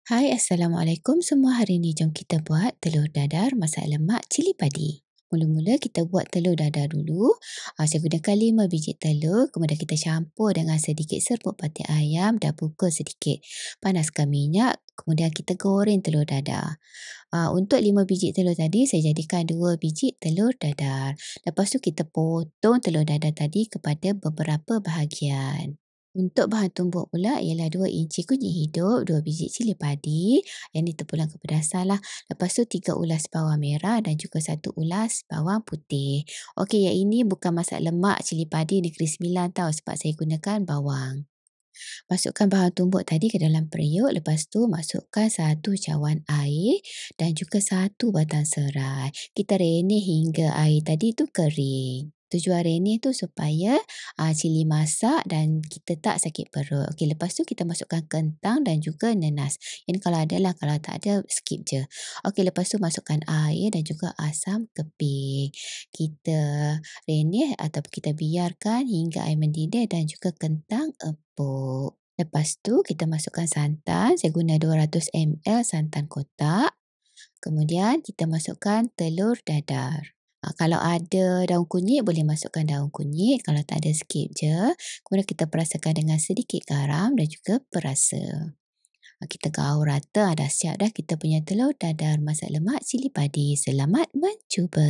Hai, Assalamualaikum semua. Hari ni jom kita buat telur dadar masak lemak cili padi. Mula-mula kita buat telur dadar dulu. Saya gunakan 5 biji telur. Kemudian kita campur dengan sedikit serbuk patik ayam dan pukul sedikit. Panaskan minyak. Kemudian kita goreng telur dadar. Untuk 5 biji telur tadi, saya jadikan 2 biji telur dadar. Lepas tu kita potong telur dadar tadi kepada beberapa bahagian. Untuk bahan tumbuk pula ialah 2 inci kunyit hidup, 2 biji cili padi, yang ni terpulang kepedasan lah. Lepas tu 3 ulas bawang merah dan juga 1 ulas bawang putih. Okey, yang ini bukan masak lemak cili padi Negeri Sembilan tau, sebab saya gunakan bawang. Masukkan bahan tumbuk tadi ke dalam periuk, lepas tu masukkan 1 cawan air dan juga 1 batang serai. Kita renyih hingga air tadi tu kering. Tujuan renyih tu supaya cili masak dan kita tak sakit perut. Okey, lepas tu kita masukkan kentang dan juga nenas. Ini kalau ada lah, kalau tak ada skip je. Okey, lepas tu masukkan air dan juga asam keping. Kita renyih ataupun kita biarkan hingga air mendidih dan juga kentang empuk. Lepas tu kita masukkan santan. Saya guna 200 ml santan kotak. Kemudian kita masukkan telur dadar. Kalau ada daun kunyit, boleh masukkan daun kunyit. Kalau tak ada, skip je. Kemudian kita perasakan dengan sedikit garam dan juga perasa. Kita gaul rata. Dah siap dah kita punya telur dadar masak lemak cili padi. Selamat mencuba.